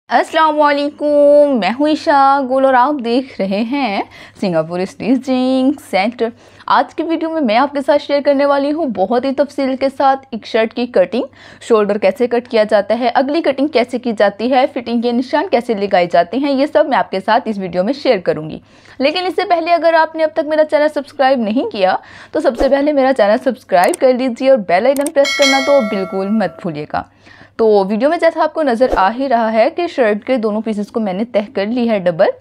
अस्सलाम वालेकुम, मैं हूँ ईशा गुल और आप देख रहे हैं सिंगापुर स्टिचिंग सेंटर। आज की वीडियो में मैं आपके साथ शेयर करने वाली हूँ बहुत ही तफसील के साथ एक शर्ट की कटिंग, शोल्डर कैसे कट किया जाता है, अगली कटिंग कैसे की जाती है, फिटिंग के निशान कैसे लगाए जाते हैं, ये सब मैं आपके साथ इस वीडियो में शेयर करूँगी। लेकिन इससे पहले अगर आपने अब तक मेरा चैनल सब्सक्राइब नहीं किया तो सबसे पहले मेरा चैनल सब्सक्राइब कर लीजिए और बेल आइकन प्रेस करना तो बिल्कुल मत भूलिएगा। तो वीडियो में जैसा आपको नज़र आ ही रहा है कि शर्ट के दोनों पीसेस को मैंने तह कर ली है डबल,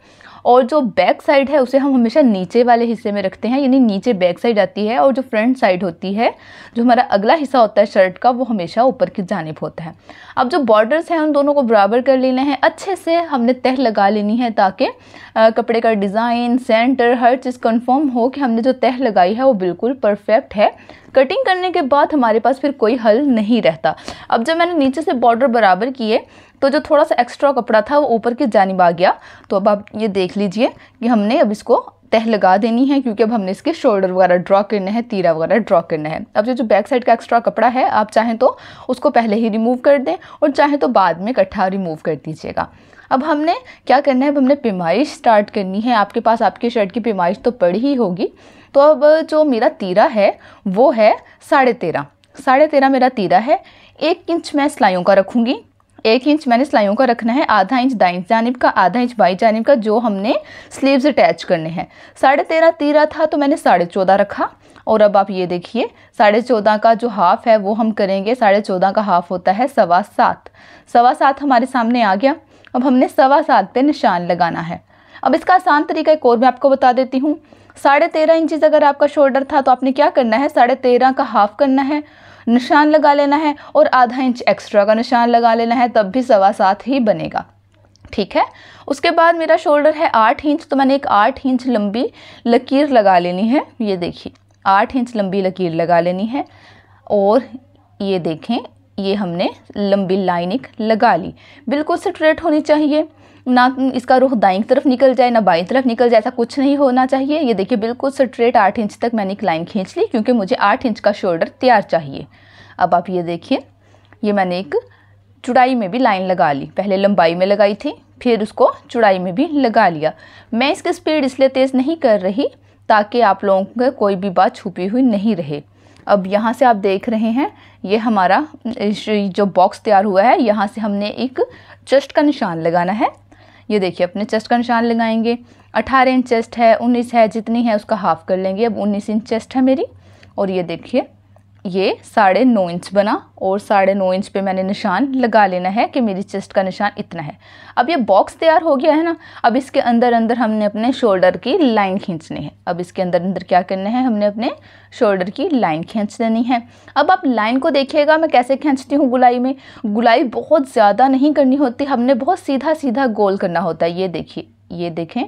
और जो बैक साइड है उसे हम हमेशा नीचे वाले हिस्से में रखते हैं, यानी नीचे बैक साइड आती है, और जो फ्रंट साइड होती है, जो हमारा अगला हिस्सा होता है शर्ट का, वो हमेशा ऊपर की जानिब होता है। अब जो बॉर्डर्स हैं उन दोनों को बराबर कर लेना है, अच्छे से हमने तह लगा लेनी है ताकि कपड़े का डिज़ाइन, सेंटर, हर चीज़ कंफर्म हो कि हमने जो तह लगाई है वो बिल्कुल परफेक्ट है। कटिंग करने के बाद हमारे पास फिर कोई हल नहीं रहता। अब जब मैंने नीचे से बॉर्डर बराबर किए तो जो थोड़ा सा एक्स्ट्रा कपड़ा था वो ऊपर की जानिब आ गया। तो अब आप ये देख लीजिए कि हमने अब इसको तह लगा देनी है, क्योंकि अब हमने इसके शोल्डर वगैरह ड्रॉ करने हैं, तीरा वगैरह ड्रॉ करना है। अब जो बैक साइड का एक्स्ट्रा कपड़ा है आप चाहें तो उसको पहले ही रिमूव कर दें और चाहें तो बाद में इकट्ठा रिमूव कर दीजिएगा। अब हमने क्या करना है, अब हमने पैमाइश स्टार्ट करनी है। आपके पास आपकी शर्ट की पैमाइश तो पड़ी ही होगी। तो अब जो मेरा तीरा है वो है 13.5 मेरा तीरा है। 1 इंच मैं सिलाइयों का रखूँगी, 1 इंच मैंने सिलाइयों का रखना है, आधा इंच दाईं जानिब का, आधा इंच बाईं जानिब का, जो हमने स्लीव्स अटैच करने हैं। 13.5 तीरा था तो मैंने 14.5 रखा। और अब आप ये देखिए 14.5 का जो हाफ है वो हम करेंगे, 14.5 का हाफ होता है 7.25। 7.25 हमारे सामने आ गया। अब हमने 7.25 पे निशान लगाना है। अब इसका आसान तरीका एक और मैं आपको बता देती हूँ। 13.5 इंचज़ अगर आपका शोल्डर था तो आपने क्या करना है, 13.5 का हाफ करना है, निशान लगा लेना है और आधा इंच एक्स्ट्रा का निशान लगा लेना है, तब भी 7.25 ही बनेगा। ठीक है। उसके बाद मेरा शोल्डर है 8 इंच, तो मैंने एक 8 इंच लंबी लकीर लगा लेनी है। ये देखिए 8 इंच लंबी लकीर लगा लेनी है और ये देखें ये हमने लंबी लाइन एक लगा ली। बिल्कुल स्ट्रेट होनी चाहिए, ना इसका रुख दाईं तरफ निकल जाए ना बाईं तरफ निकल जाए, ऐसा कुछ नहीं होना चाहिए। ये देखिए बिल्कुल स्ट्रेट 8 इंच तक मैंने एक लाइन खींच ली, क्योंकि मुझे 8 इंच का शोल्डर तैयार चाहिए। अब आप ये देखिए ये मैंने एक चौड़ाई में भी लाइन लगा ली, पहले लंबाई में लगाई थी फिर उसको चौड़ाई में भी लगा लिया। मैं इसकी स्पीड इसलिए तेज़ नहीं कर रही ताकि आप लोगों को कोई भी बात छुपी हुई नहीं रहे। अब यहाँ से आप देख रहे हैं ये हमारा जो बॉक्स तैयार हुआ है, यहाँ से हमने एक चेस्ट का निशान लगाना है। ये देखिए अपने चेस्ट का निशान लगाएंगे। 18 इंच चेस्ट है, 19 है, जितनी है उसका हाफ कर लेंगे। अब 19 इंच चेस्ट है मेरी, और ये देखिए ये 9.5 इंच बना और 9.5 इंच पे मैंने निशान लगा लेना है कि मेरी चेस्ट का निशान इतना है। अब ये बॉक्स तैयार हो गया है ना, अब इसके अंदर अंदर हमने अपने शोल्डर की लाइन खींचनी है। अब इसके अंदर अंदर क्या करना है, हमने अपने शोल्डर की लाइन खींच देनी है। अब आप लाइन को देखिएगा मैं कैसे खींचती हूँ गुलाई में। गुलाई बहुत ज़्यादा नहीं करनी होती, हमने बहुत सीधा सीधा गोल करना होता है। ये देखिए ये देखें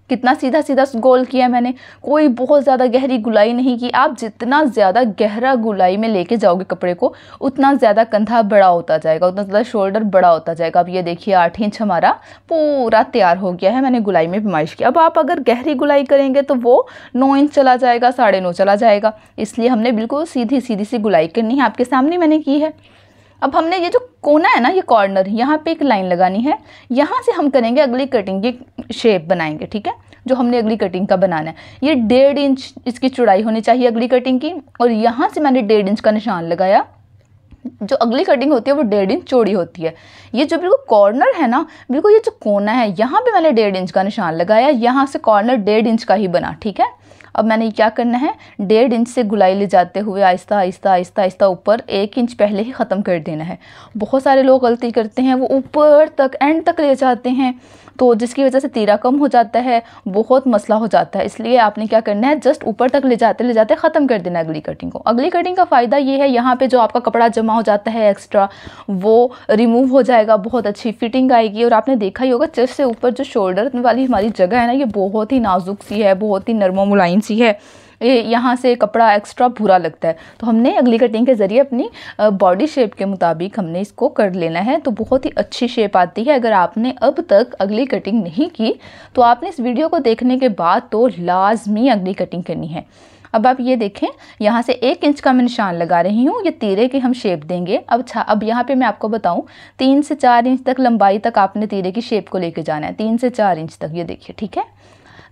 कितना सीधा सीधा गोल किया मैंने, कोई बहुत ज़्यादा गहरी गुलाई नहीं की। आप जितना ज़्यादा गहरा गुलाई में लेके जाओगे कपड़े को उतना ज़्यादा कंधा बड़ा होता जाएगा, उतना ज़्यादा शोल्डर बड़ा होता जाएगा। अब ये देखिए 8 इंच हमारा पूरा तैयार हो गया है, मैंने गुलाई में पैमाइश की। अब आप अगर गहरी गुलाई करेंगे तो वो 9 इंच चला जाएगा, 9.5 चला जाएगा, इसलिए हमने बिल्कुल सीधी सीधी सी गुलाई करनी है। आपके सामने मैंने की है। अब हमने ये जो कोना है ना, ये कॉर्नर, यहाँ पे एक लाइन लगानी है। यहाँ से हम करेंगे अगली कटिंग की शेप बनाएंगे। ठीक है, जो हमने अगली कटिंग का बनाना है, ये 1.5 इंच इसकी चौड़ाई होनी चाहिए अगली कटिंग की, और यहाँ से मैंने 1.5 इंच का निशान लगाया। जो अगली कटिंग होती है वो 1.5 इंच चौड़ी होती है। ये जो बिल्कुल कॉर्नर है ना, बिल्कुल ये जो कोना है, यहाँ पे मैंने 1.5 इंच का निशान लगाया, यहाँ से कॉर्नर 1.5 इंच का ही बना। ठीक है। अब मैंने क्या करना है, 1.5 इंच से गुलाई ले जाते हुए आहिस्ता आहिस्ता आहिस्ता आहिस्ता ऊपर 1 इंच पहले ही ख़त्म कर देना है। बहुत सारे लोग गलती करते हैं, वो ऊपर तक एंड तक ले जाते हैं, तो जिसकी वजह से तीरा कम हो जाता है, बहुत मसला हो जाता है। इसलिए आपने क्या करना है, जस्ट ऊपर तक ले जाते ख़त्म कर देना अगली कटिंग को। अगली कटिंग का फ़ायदा ये है, यहाँ पे जो आपका कपड़ा जमा हो जाता है एक्स्ट्रा, वो रिमूव हो जाएगा, बहुत अच्छी फिटिंग आएगी। और आपने देखा ही होगा चेस्ट से ऊपर जो शोल्डर वाली हमारी जगह है ना, ये बहुत ही नाजुक सी है, बहुत ही नरम मुलायम सी है, यहाँ से कपड़ा एक्स्ट्रा बुरा लगता है। तो हमने अगली कटिंग के ज़रिए अपनी बॉडी शेप के मुताबिक हमने इसको कर लेना है, तो बहुत ही अच्छी शेप आती है। अगर आपने अब तक अगली कटिंग नहीं की तो आपने इस वीडियो को देखने के बाद तो लाजमी अगली कटिंग करनी है। अब आप ये देखें, यहाँ से 1 इंच का मैं निशान लगा रही हूँ, ये तीरे की हम शेप देंगे। अब यहाँ पे मैं आपको बताऊँ 3 से 4 इंच तक लंबाई तक आपने तीरे की शेप को लेके जाना है, 3 से 4 इंच तक, ये देखिए, ठीक है।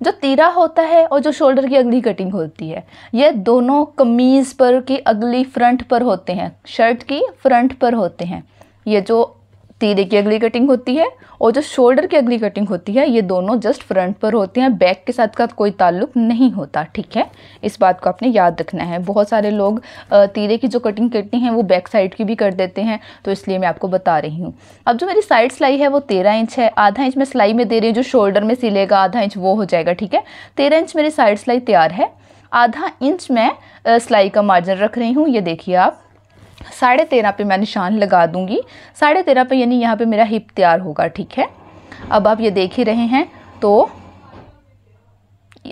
जो तीरा होता है और जो शोल्डर की अगली कटिंग होती है, ये दोनों कमीज़ पर की अगली फ्रंट पर होते हैं, शर्ट की फ्रंट पर होते हैं। ये जो तीरे की अगली कटिंग होती है और जो शोल्डर की अगली कटिंग होती है, ये दोनों जस्ट फ्रंट पर होते हैं, बैक के साथ का कोई ताल्लुक नहीं होता, ठीक है। इस बात को आपने याद रखना है। बहुत सारे लोग तीरे की जो कटिंग करते हैं वो बैक साइड की भी कर देते हैं, तो इसलिए मैं आपको बता रही हूँ। अब जो मेरी साइड सिलाई है वो 13 इंच है, आधा इंच मैं सिलाई में दे रही हूँ, जो शोल्डर में सिलेगा आधा इंच वो हो जाएगा, ठीक है। 13 इंच मेरी साइड सिलाई तैयार है, आधा इंच मैं सिलाई का मार्जिन रख रही हूँ। ये देखिए आप, 13.5 पे मैं निशान लगा दूंगी, 13.5 पे, यानी यहाँ पे मेरा हिप तैयार होगा, ठीक है। अब आप ये देख ही रहे हैं, तो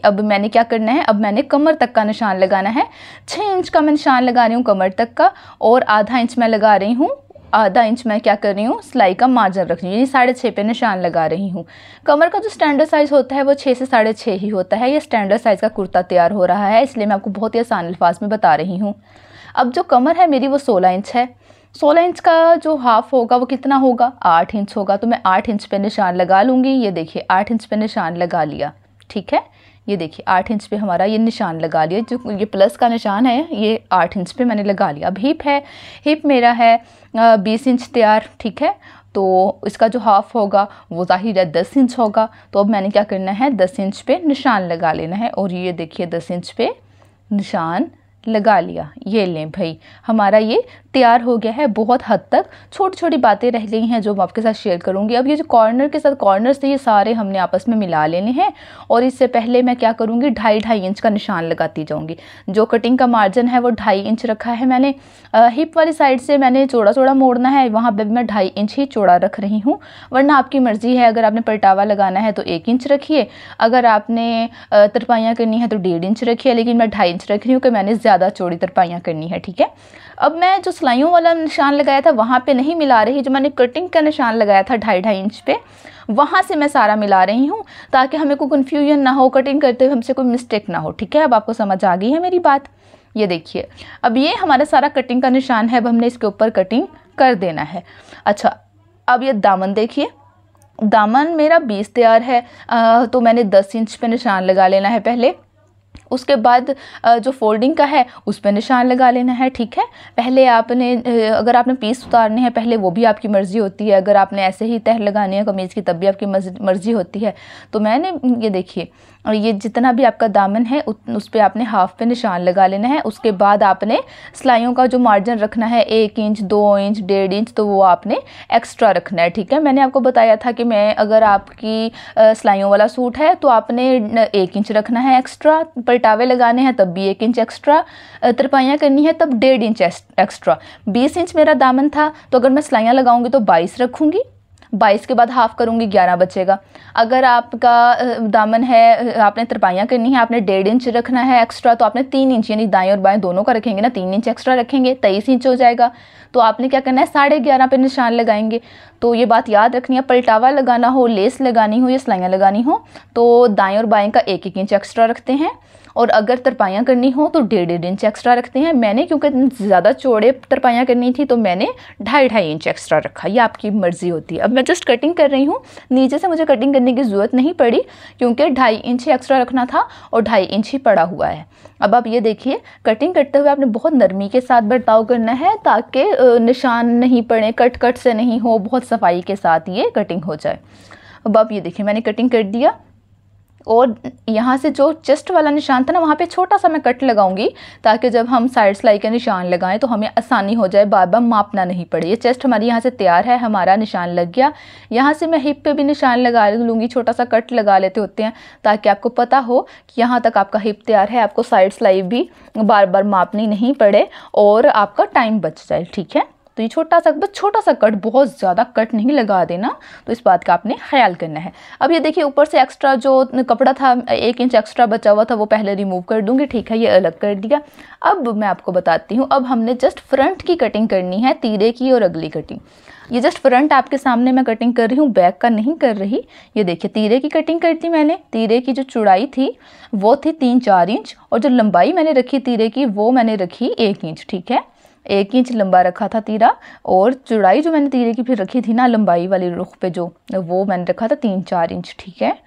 अब मैंने क्या करना है, अब मैंने कमर तक का निशान लगाना है। 6 इंच का मैं निशान लगा रही हूँ कमर तक का, और आधा इंच मैं लगा रही हूँ, आधा इंच मैं क्या कर रही हूँ, सिलाई का मार्जिन रख रही हूँ, यानी 6.5 पे निशान लगा रही हूँ। कमर का जो स्टैंडर्ड साइज़ होता है वो 6 से 6.5 ही होता है। ये स्टैंडर्ड साइज़ का कुर्ता तैयार हो रहा है, इसलिए मैं आपको बहुत ही आसान अल्फाज में बता रही हूँ। अब जो कमर है मेरी वो 16 इंच है, 16 इंच का जो हाफ होगा वो कितना होगा, 8 इंच होगा, तो मैं 8 इंच पे निशान लगा लूँगी। ये देखिए 8 इंच पे निशान लगा लिया, ठीक है। ये देखिए 8 इंच पे हमारा ये निशान लगा लिया, जो ये प्लस का निशान है ये 8 इंच पे मैंने लगा लिया। अब हिप है, हिप मेरा है 20 इंच तैयार, ठीक है। तो इसका जो हाफ होगा वो ज़ाहिर है 10 इंच होगा, तो अब मैंने क्या करना है, 10 इंच पे निशान लगा लेना है, और ये देखिए 10 इंच पे निशान लगा लिया। ये लें भाई, हमारा ये तैयार हो गया है। बहुत हद तक छोटी छोटी बातें रह गई हैं जो मैं आपके साथ शेयर करूंगी। अब ये जो कॉर्नर के साथ कॉर्नर से ये सारे हमने आपस में मिला लेने हैं, और इससे पहले मैं क्या करूंगी, 2.5 इंच का निशान लगाती जाऊंगी। जो कटिंग का मार्जिन है वो 2.5 इंच रखा है मैंने। हिप वाली साइड से मैंने चौड़ा चौड़ा मोड़ना है, वहाँ पर मैं 2.5 इंच ही चौड़ा रख रही हूँ, वरना आपकी मर्जी है। अगर आपने पलटावा लगाना है तो 1 इंच रखिए, अगर आपने तरपाइयाँ करनी है तो 1.5 इंच रखिए, लेकिन मैं 2.5 इंच रख रही हूँ कि मैंने ज़्यादा चौड़ी तरपाइयाँ करनी है, ठीक है। अब मैं जो सिलाइयों वाला निशान लगाया था वहाँ पे नहीं मिला रही, जो मैंने कटिंग का निशान लगाया था 2.5 इंच पे, वहाँ से मैं सारा मिला रही हूँ, ताकि हमें कोई कन्फ्यूजन ना हो, कटिंग करते हुए हमसे कोई मिस्टेक ना हो, ठीक है। अब आपको समझ आ गई है मेरी बात। ये देखिए, अब ये हमारा सारा कटिंग का निशान है, अब हमने इसके ऊपर कटिंग कर देना है। अच्छा, अब ये दामन देखिए, दामन मेरा 20 तैयार है, तो मैंने 10 इंच पे निशान लगा लेना है पहले। उसके बाद जो फोल्डिंग का है उस पर निशान लगा लेना है, ठीक है। पहले आपने अगर आपने पीस उतारने हैं पहले, वो भी आपकी मर्ज़ी होती है। अगर आपने ऐसे ही तह लगानी है कमीज़ की तब भी आपकी मर्ज़ी होती है। तो मैंने ये देखिए, ये जितना भी आपका दामन है उस पर आपने हाफ पे निशान लगा लेना है। उसके बाद आपने सिलाइयों का जो मार्जिन रखना है 1 इंच, 2 इंच, 1.5 इंच, तो वो आपने एक्स्ट्रा रखना है, ठीक है। मैंने आपको बताया था कि मैं अगर आपकी सिलाइयों वाला सूट है तो आपने 1 इंच रखना है एक्स्ट्रा, पलटावे लगाने हैं तब भी 1 इंच एक्स्ट्रा, तरपाइयाँ करनी है तब 1.5 इंच एक्स्ट्रा। 20 इंच मेरा दामन था, तो अगर मैं सिलाइयाँ लगाऊंगी तो 22 रखूँगी, 22 के बाद हाफ करूँगी, 11 बचेगा। अगर आपका दामन है, आपने तरपाइयाँ करनी है, आपने 1.5 इंच रखना है एक्स्ट्रा, तो आपने 3 इंच, यानी दाएं और बाएं दोनों का रखेंगे ना, 3 इंच एक्स्ट्रा रखेंगे, 23 इंच हो जाएगा। तो आपने क्या करना है, 11.5 पे निशान लगाएंगे। तो ये बात याद रखनी है, पलटावा लगाना हो, लेस लगानी हो या सिलाइयाँ लगानी हो तो दाएं और बाएं का 1-1 इंच एक्स्ट्रा रखते हैं, और अगर तरपाइयाँ करनी हो तो 1.5 इंच एक्स्ट्रा रखते हैं। मैंने क्योंकि ज़्यादा चौड़े तरपाइयाँ करनी थी तो मैंने 2.5 इंच एक्स्ट्रा रखा। ये आपकी मर्ज़ी होती है। अब मैं जस्ट कटिंग कर रही हूँ, नीचे से मुझे कटिंग करने की ज़रूरत नहीं पड़ी क्योंकि 2.5 इंच ही एक्स्ट्रा रखना था और 2.5 इंच ही पड़ा हुआ है। अब आप ये देखिए, कटिंग करते हुए आपने बहुत नरमी के साथ बर्ताव करना है ताकि निशान नहीं पड़े, कट कट से नहीं हो, बहुत सफाई के साथ ये कटिंग हो जाए। अब आप ये देखिए, मैंने कटिंग कर दिया, और यहाँ से जो चेस्ट वाला निशान था ना, वहाँ पे छोटा सा मैं कट लगाऊंगी ताकि जब हम साइड सिलाई के निशान लगाएं तो हमें आसानी हो जाए, बार बार मापना नहीं पड़े। ये चेस्ट हमारी यहाँ से तैयार है, हमारा निशान लग गया। यहाँ से मैं हिप पे भी निशान लगा लूँगी, छोटा सा कट लगा लेते होते हैं ताकि आपको पता हो कि यहाँ तक आपका हिप तैयार है, आपको साइड सिलाई भी बार बार मापनी नहीं पड़े और आपका टाइम बच जाए, ठीक है। तो तो ये छोटा सा, बस छोटा सा कट, बहुत ज़्यादा कट नहीं लगा देना, तो इस बात का आपने ख्याल करना है। अब ये देखिए ऊपर से एक्स्ट्रा जो कपड़ा था 1 इंच एक्स्ट्रा बचा हुआ था वो पहले रिमूव कर दूंगी, ठीक है, ये अलग कर दिया। अब मैं आपको बताती हूँ, अब हमने जस्ट फ्रंट की कटिंग करनी है, तीरे की और अगली कटिंग। ये जस्ट फ्रंट आपके सामने मैं कटिंग कर रही हूँ, बैक का नहीं कर रही। ये देखिए तीरे की कटिंग कर दी मैंने। तीरे की जो चौड़ाई थी वो थी 3-4 इंच, और जो लंबाई मैंने रखी तीरे की वो मैंने रखी 1 इंच, ठीक है, 1 इंच लंबा रखा था तीरा, और चौड़ाई जो मैंने तीरे की फिर रखी थी ना लंबाई वाली रुख पे जो, वो मैंने रखा था 3-4 इंच, ठीक है,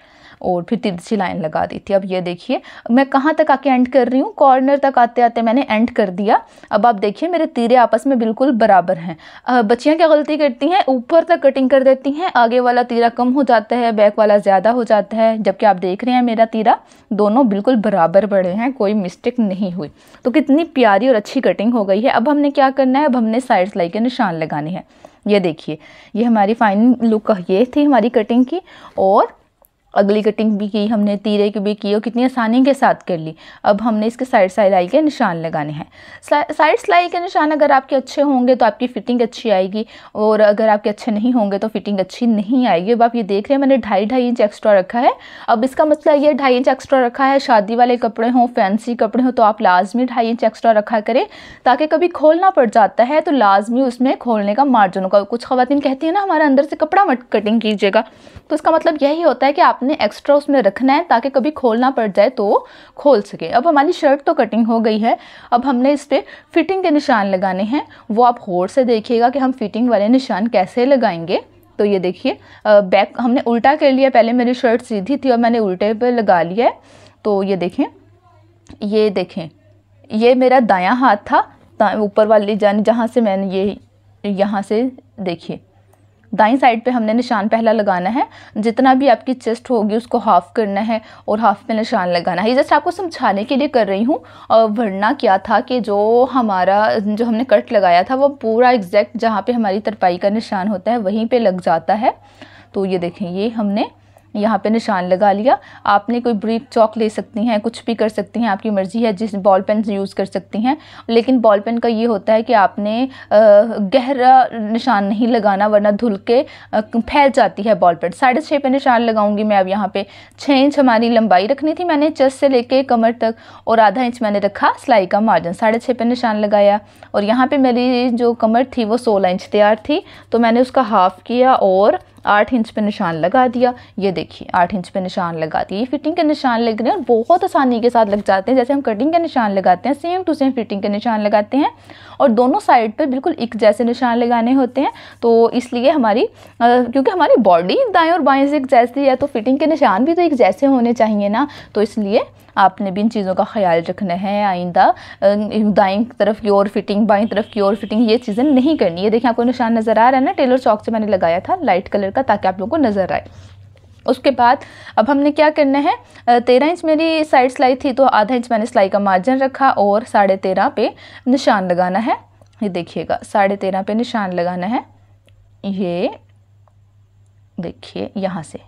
और फिर तिरछी लाइन लगा दी थी। अब ये देखिए मैं कहाँ तक आके एंड कर रही हूँ, कॉर्नर तक आते आते मैंने एंड कर दिया। अब आप देखिए मेरे तीरे आपस में बिल्कुल बराबर हैं। बच्चियाँ क्या गलती करती हैं, ऊपर तक कटिंग कर देती हैं, आगे वाला तीरा कम हो जाता है, बैक वाला ज़्यादा हो जाता है, जबकि आप देख रहे हैं मेरा तीरा दोनों बिल्कुल बराबर बढ़े हैं, कोई मिस्टेक नहीं हुई। तो कितनी प्यारी और अच्छी कटिंग हो गई है। अब हमने क्या करना है, अब हमने साइड सिलाई के निशान लगाने हैं। ये देखिए ये हमारी फाइनल लुक ये थी हमारी कटिंग की, और अगली कटिंग भी की हमने, तीरे की भी की, और कितनी आसानी के साथ कर ली। अब हमने इसके साइड सिलाई के निशान लगाने हैं। साइड सिलाई के निशान अगर आपके अच्छे होंगे तो आपकी फिटिंग अच्छी आएगी, और अगर आपके अच्छे नहीं होंगे तो फिटिंग अच्छी नहीं आएगी। अब आप ये देख रहे हैं मैंने 2.5 इंच एक्स्ट्रा रखा है। अब इसका मतलब ये 2.5 इंच एक्स्ट्रा रखा है, शादी वाले कपड़े हों, फैंसी कपड़े हों, तो आप लाजमी 2.5 इंच एक्स्ट्रा रखा करें, ताकि कभी खोलना पड़ जाता है तो लाजमी उसमें खोलने का मार्जिन होगा। कुछ ख़वातीन कहती है ना हमारे अंदर से कपड़ा मत कटिंग कीजिएगा, तो इसका मतलब यही होता है कि आपने एक्स्ट्रा उसमें रखना है ताकि कभी खोलना पड़ जाए तो खोल सके। अब हमारी शर्ट तो कटिंग हो गई है, अब हमने इस पर फिटिंग के निशान लगाने हैं। वो आप गौर से देखिएगा कि हम फिटिंग वाले निशान कैसे लगाएंगे। तो ये देखिए बैक हमने उल्टा कर लिया, पहले मेरी शर्ट सीधी थी और मैंने उल्टे पे लगा लिया है। तो ये देखें ये मेरा दायां हाथ था, ऊपर वाली जहाँ से मैंने ये यहाँ से देखिए दाईं साइड पे हमने निशान पहला लगाना है। जितना भी आपकी चेस्ट होगी उसको हाफ करना है और हाफ पे निशान लगाना है। ये जस्ट आपको समझाने के लिए कर रही हूँ। वरना क्या था कि जो हमने कट लगाया था वो पूरा एग्जैक्ट जहाँ पे हमारी तरपाई का निशान होता है वहीं पे लग जाता है। तो ये देखें ये हमने यहाँ पे निशान लगा लिया। आपने कोई ब्रिक चौक ले सकती हैं, कुछ भी कर सकती हैं, आपकी मर्ज़ी है, जिस बॉल पेन से यूज़ कर सकती हैं। लेकिन बॉल पेन का ये होता है कि आपने गहरा निशान नहीं लगाना, वरना धुल के फैल जाती है बॉल पेन। 6.5 पे निशान लगाऊंगी मैं। अब यहाँ पे 6 इंच हमारी लंबाई रखनी थी मैंने चेस्ट से लेके कमर तक, और आधा इंच मैंने रखा सिलाई का मार्जिन। 6.5 पे निशान लगाया, और यहाँ पे मेरी जो कमर थी वो 16 इंच तैयार थी, तो मैंने उसका हाफ किया और 8 इंच पे निशान लगा दिया। ये देखिए 8 इंच पे निशान लगा दिया। ये फिटिंग के निशान लग रहे हैं और बहुत आसानी के साथ लग जाते हैं। जैसे हम कटिंग के निशान लगाते हैं सेम टू सेम फिटिंग के निशान लगाते हैं, और दोनों साइड पे बिल्कुल एक जैसे निशान लगाने होते हैं। तो इसलिए क्योंकि हमारी बॉडी दाएं और बाएं से एक जैसी है, तो फिटिंग के निशान भी तो एक जैसे होने चाहिए ना। तो इसलिए आपने भी इन चीज़ों का ख्याल रखना है। आइंदा दाईं तरफ की ओर फिटिंग, बाईं तरफ की ओर फिटिंग, ये चीज़ें नहीं करनी है। देखिए आपको निशान नज़र आ रहा है ना, टेलर चौक से मैंने लगाया था लाइट कलर का, ताकि आप लोगों को नज़र आए। उसके बाद अब हमने क्या करना है, 13 इंच मेरी साइड सिलाई थी, तो आधा इंच मैंने सिलाई का मार्जिन रखा और 13.5 पे निशान लगाना है। ये देखिएगा 13.5 पे निशान लगाना है। ये देखिए यहाँ से।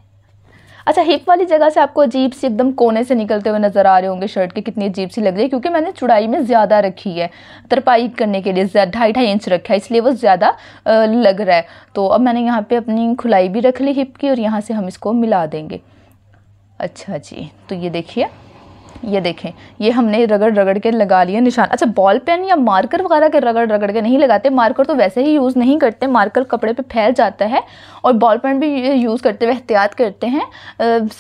अच्छा, हिप वाली जगह से आपको अजीब सी एकदम कोने से निकलते हुए नज़र आ रहे होंगे शर्ट के, कितनी अजीब सी लग रही है, क्योंकि मैंने चौड़ाई में ज़्यादा रखी है, तरपाई करने के लिए 2.5 इंच रखा है, इसलिए वो ज़्यादा लग रहा है। तो अब मैंने यहाँ पे अपनी खुलाई भी रख ली हिप की, और यहाँ से हम इसको मिला देंगे। अच्छा जी, तो ये देखिए, ये देखें, ये हमने रगड़ रगड़ के लगा लिया निशान। अच्छा, बॉल पेन या मार्कर वगैरह के रगड़ रगड़ के नहीं लगाते। मार्कर तो वैसे ही यूज़ नहीं करते, मार्कर कपड़े पे फैल जाता है, और बॉल पेन भी यूज़ करते हुए एहतियात करते हैं।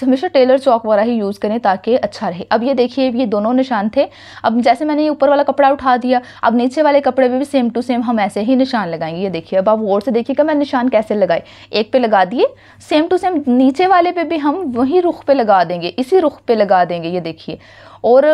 हमेशा टेलर चौक वगैरह ही यूज़ करें ताकि अच्छा रहे। अब ये देखिए ये दोनों निशान थे। अब जैसे मैंने ये ऊपर वाला कपड़ा उठा दिया, अब नीचे वाले कपड़े पे भी सेम टू सेम हम ऐसे ही निशान लगाएंगे। ये देखिए, अब आप गौर से देखिएगा मैं निशान कैसे लगाए। एक पे लगा दिए, सेम टू सेम नीचे वाले पे भी हम वही रुख पे लगा देंगे, इसी रुख पे लगा देंगे। ये देखिए, और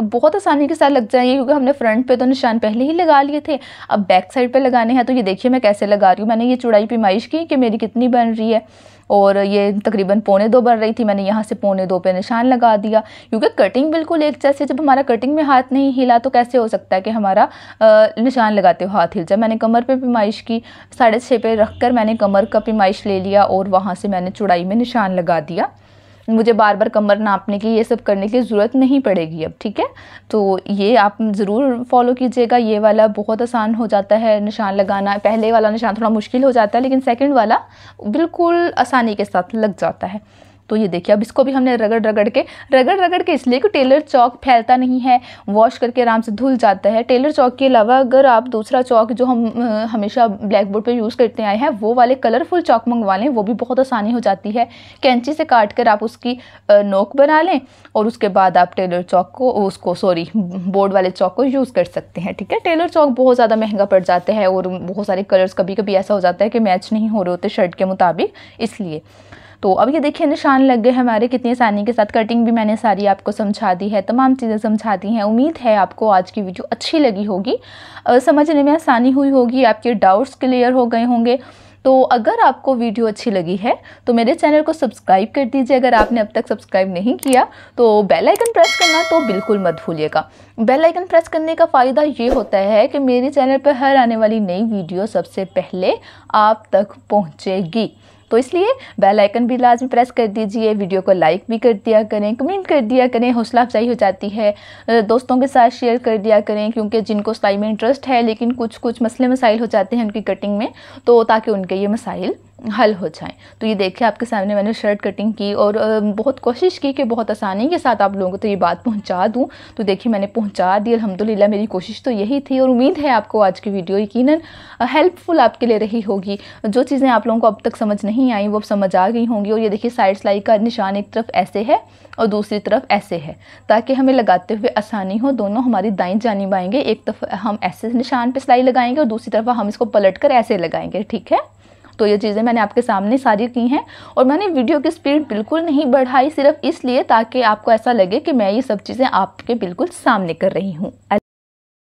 बहुत आसानी के साथ लग जाएंगे, क्योंकि हमने फ्रंट पे तो निशान पहले ही लगा लिए थे। अब बैक साइड पे लगाने हैं। तो ये देखिए मैं कैसे लगा रही हूँ। मैंने ये चौड़ाई पैमाइश की कि मेरी कितनी बन रही है, और ये तकरीबन 1.25 बन रही थी। मैंने यहाँ से 1.25 पे निशान लगा दिया, क्योंकि कटिंग बिल्कुल एक जैसे, जब हमारा कटिंग में हाथ नहीं हिला तो कैसे हो सकता है कि हमारा निशान लगाते हुए हाथ हिल जाए। मैंने कमर पे पैमाइश की, 6.5 पे रख कर मैंने कमर का पैमाइश ले लिया, और वहाँ से मैंने चौड़ाई में निशान लगा दिया। मुझे बार बार कमर नापने की, ये सब करने की ज़रूरत नहीं पड़ेगी अब, ठीक है। तो ये आप ज़रूर फॉलो कीजिएगा। ये वाला बहुत आसान हो जाता है निशान लगाना। पहले वाला निशान थोड़ा मुश्किल हो जाता है, लेकिन सेकंड वाला बिल्कुल आसानी के साथ लग जाता है। तो ये देखिए, अब इसको भी हमने रगड़ रगड़ के इसलिए कि टेलर चौक फैलता नहीं है, वॉश करके आराम से धुल जाता है। टेलर चौक के अलावा अगर आप दूसरा चौक जो हम हमेशा ब्लैक बोर्ड पे यूज़ करते आए हैं, वो वाले कलरफुल चौक मंगवा लें, वो भी बहुत आसानी हो जाती है। कैंची से काट कर आप उसकी नोक बना लें और उसके बाद आप टेलर चौक को बोर्ड वाले चौक को यूज़ कर सकते हैं, ठीक है। टेलर चौक बहुत ज़्यादा महंगा पड़ जाता है और बहुत सारे कलर्स कभी कभी ऐसा हो जाता है कि मैच नहीं हो रहे होते शर्ट के मुताबिक, इसलिए। तो अब ये देखिए निशान लग गए हमारे कितनी आसानी के साथ। कटिंग भी मैंने सारी आपको समझा दी है, तमाम चीज़ें समझा दी हैं। उम्मीद है आपको आज की वीडियो अच्छी लगी होगी, समझने में आसानी हुई होगी, आपके डाउट्स क्लियर हो गए होंगे। तो अगर आपको वीडियो अच्छी लगी है तो मेरे चैनल को सब्सक्राइब कर दीजिए। अगर आपने अब तक सब्सक्राइब नहीं किया तो बेल आइकन प्रेस करना तो बिल्कुल मत भूलिएगा। बेल आइकन प्रेस करने का फ़ायदा ये होता है कि मेरे चैनल पर हर आने वाली नई वीडियो सबसे पहले आप तक पहुँचेगी। तो इसलिए बेल आइकन भी लाजमी प्रेस कर दीजिए। वीडियो को लाइक भी कर दिया करें, कमेंट कर दिया करें, हौसला अफजाई हो जाती है। दोस्तों के साथ शेयर कर दिया करें, क्योंकि जिनको सिलाई में इंटरेस्ट है लेकिन कुछ मसले मसाइल हो जाते हैं उनकी कटिंग में, तो ताकि उनके ये मसाइल हल हो जाएं। तो ये देखिए आपके सामने मैंने शर्ट कटिंग की और बहुत कोशिश की कि बहुत आसानी के साथ आप लोगों को तो ये बात पहुंचा दूं। तो देखिए मैंने पहुंचा दी, अल्हम्दुलिल्लाह। मेरी कोशिश तो यही थी और उम्मीद है आपको आज की वीडियो यकीनन हेल्पफुल आपके लिए रही होगी। जो चीज़ें आप लोगों को अब तक समझ नहीं आई वो अब समझ आ गई होंगी। और ये देखिए साइड सिलाई का निशान एक तरफ ऐसे है और दूसरी तरफ ऐसे है, ताकि हमें लगाते हुए आसानी हो। दोनों हमारी दाएं जानिब आएंगे, एक तरफ हम ऐसे निशान पे सिलाई लगाएंगे और दूसरी तरफ हम इसको पलट कर ऐसे लगाएंगे, ठीक है। तो ये चीज़ें मैंने आपके सामने सारी की हैं और मैंने वीडियो की स्पीड बिल्कुल नहीं बढ़ाई, सिर्फ इसलिए ताकि आपको ऐसा लगे कि मैं ये सब चीज़ें आपके बिल्कुल सामने कर रही हूँ।